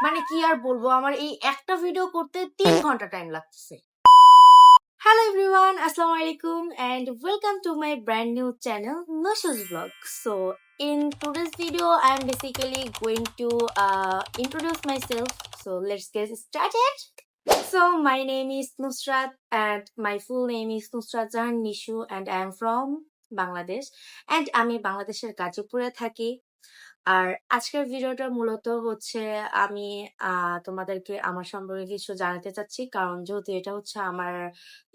মানে কি আর বলবো, আমার এই একটা ভিডিও করতে 3 ঘন্টা টাইম লাগতেছে। Hello everyone, Assalamu alaikum and welcome to my brand new channel Nosho's Vlog. So in today's video I am basically going to introduce myself. So let's get started. So my name is Nusrat and my full name is Nusrat Jahan Nishu and I am from Bangladesh and আমি বাংলাদেশের গাজীপুরে থাকি। আর আজকের ভিডিওটা মূলত হচ্ছে আমি তোমাদেরকে আমার সম্পর্কে কিছু জানাতে চাচ্ছি, কারণ যেহেতু এটা হচ্ছে আমার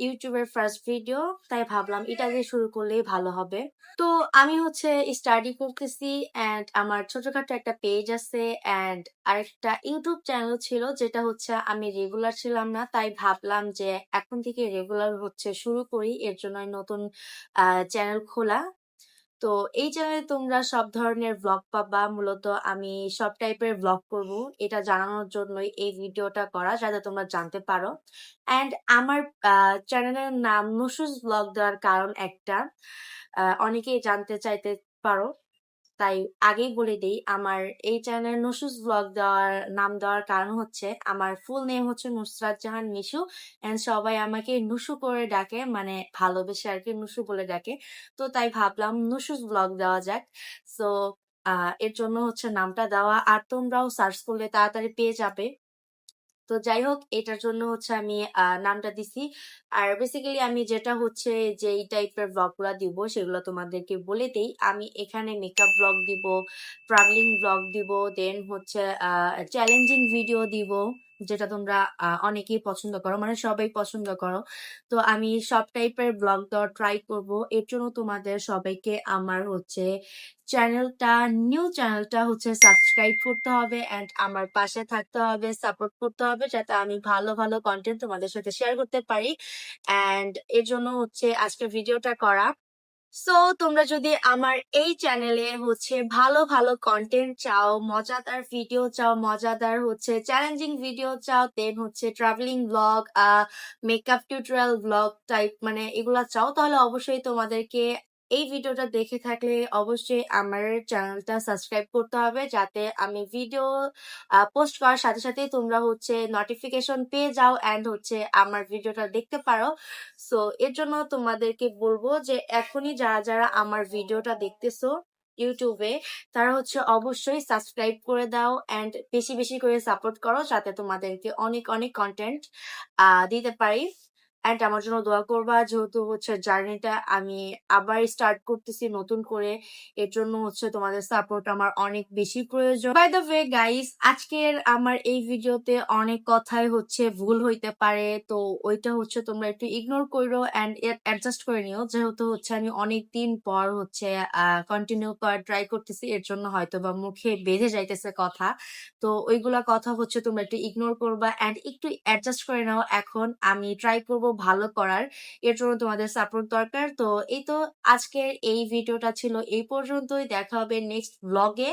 ইউটিউবের ফার্স্ট ভিডিও, তাই ভাবলাম এটা দিয়ে শুরু করলেই ভালো হবে। তো আমি হচ্ছে স্টাডি করতেছি অ্যান্ড আমার ছোটখাটো একটা পেজ আছে অ্যান্ড আরেকটা ইউটিউব চ্যানেল ছিল, যেটা হচ্ছে আমি রেগুলার ছিলাম না, তাই ভাবলাম যে এখন থেকে রেগুলার হচ্ছে শুরু করি, এর জন্য নতুন চ্যানেল খোলা। তো এই চ্যানেলে তোমরা সব ধরনের ভ্লগ পাবা। মূলত আমি সব টাইপের ভ্লগ করব, এটা জানানোর জন্যই এই ভিডিওটা করা, যাতে তোমরা জানতে পারো। অ্যান্ড আমার চ্যানেলের নাম নুসুস ভ্লগ দেওয়ার কারণ একটা, অনেকেই জানতে চাইতে পারো, তাই আগেই বলে দেই, আমার এই চ্যানেল নুসুস ভ্লগ নাম দেওয়ার কারণ হচ্ছে আমার ফুল নেম হচ্ছে নুসরাত জাহান নিশু এন্ড সবাই আমাকে নুসু করে ডাকে, মানে ভালোবেসে আর কি নুসু বলে ডাকে। তো তাই ভাবলাম নুসুস ভ্লগ দেওয়া যাক। সো এর জন্য হচ্ছে নামটা দেওয়া, আর তোমরাও সার্চ করলে তাড়াতাড়ি পেয়ে যাবে। তো যাই হোক, এটার জন্য হচ্ছে আমি নামটা দিছি। আর বেসিক্যালি আমি যেটা হচ্ছে যে এই টাইপের ব্লগগুলো দিব সেগুলো তোমাদেরকে বলে দেই। আমি এখানে মেকআপ ব্লগ দিব, ট্রাভেলিং ব্লগ দিব, দেন হচ্ছে চ্যালেঞ্জিং ভিডিও দিব, যেটা তোমরা অনেকেই পছন্দ করো, মানে সবাই পছন্দ করো। তো আমি সব টাইপের ব্লগ দেওয়ার ট্রাই করব। এর জন্য তোমাদের সবাইকে আমার হচ্ছে নিউ চ্যানেলটা হচ্ছে সাবস্ক্রাইব করতে হবে অ্যান্ড আমার পাশে থাকতে হবে, সাপোর্ট করতে হবে, যাতে আমি ভালো ভালো কন্টেন্ট তোমাদের সাথে শেয়ার করতে পারি। অ্যান্ড এর জন্য হচ্ছে আজকের ভিডিওটা করা। সো তোমরা যদি আমার এই চ্যানেলে হচ্ছে ভালো ভালো কন্টেন্ট চাও, মজাদার ভিডিও চাও, মজাদার হচ্ছে চ্যালেঞ্জিং ভিডিও চাও, দেন হচ্ছে travelling blog, makeup tutorial blog type, মানে এগুলা চাও, তাহলে অবশ্যই তোমাদেরকে এই ভিডিওটা দেখে থাকলে অবশ্যই আমার চ্যানেলটা সাবস্ক্রাইব করতে হবে, যাতে আমি ভিডিও পোস্ট করার সাথে সাথে তোমরা হচ্ছে নোটিফিকেশন পেয়ে যাও অ্যান্ড হচ্ছে আমার ভিডিওটা দেখতে পারো। সো এর জন্য তোমাদেরকে বলবো যে এখনই যারা যারা আমার ভিডিওটা দেখতেছো ইউটিউবে, তারা হচ্ছে অবশ্যই সাবস্ক্রাইব করে দাও অ্যান্ড বেশি বেশি করে সাপোর্ট করো, যাতে তোমাদেরকে অনেক অনেক কন্টেন্ট দিতে পারি। অ্যান্ড আমার জন্য দোয়া করবা, যেহেতু হচ্ছে জার্নিটা আমি আবার স্টার্ট করতেছি নতুন করে, এর জন্য হচ্ছে তোমাদের সাপোর্ট আমার অনেক বেশি প্রয়োজন। বাই দ্য ওয়ে গাইস, আজকের আমার এই ভিডিওতে অনেক কথাই হচ্ছে ভুল হইতে পারে, তো ওইটা হচ্ছে তোমরা একটু ইগনোর করো অ্যান্ড অ্যাডজাস্ট করে নিও, যেহেতু হচ্ছে আমি অনেক দিন পর হচ্ছে কন্টিনিউ করার ট্রাই করতেছি, এর জন্য হয়তো বা মুখে বেঁধে যাইতেছে কথা। তো ওইগুলা কথা হচ্ছে তোমরা একটু ইগনোর করবা অ্যান্ড একটু অ্যাডজাস্ট করে নাও। এখন আমি ট্রাই করব ভালো করার, এর জন্য তোমাদের সাপোর্ট দরকার। তো এই তো, আজকের এই ভিডিওটা ছিল এই পর্যন্তই। দেখা হবে নেক্সট ব্লগে,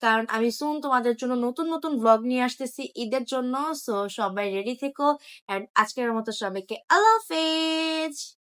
কারণ আমি সুন তোমাদের জন্য নতুন নতুন ব্লগ নিয়ে আসতেছি ঈদের জন্য। সো সবাই রেডি থেকো অ্যান্ড আজকের মতো সবাইকে আল্লাহ হাফেজ।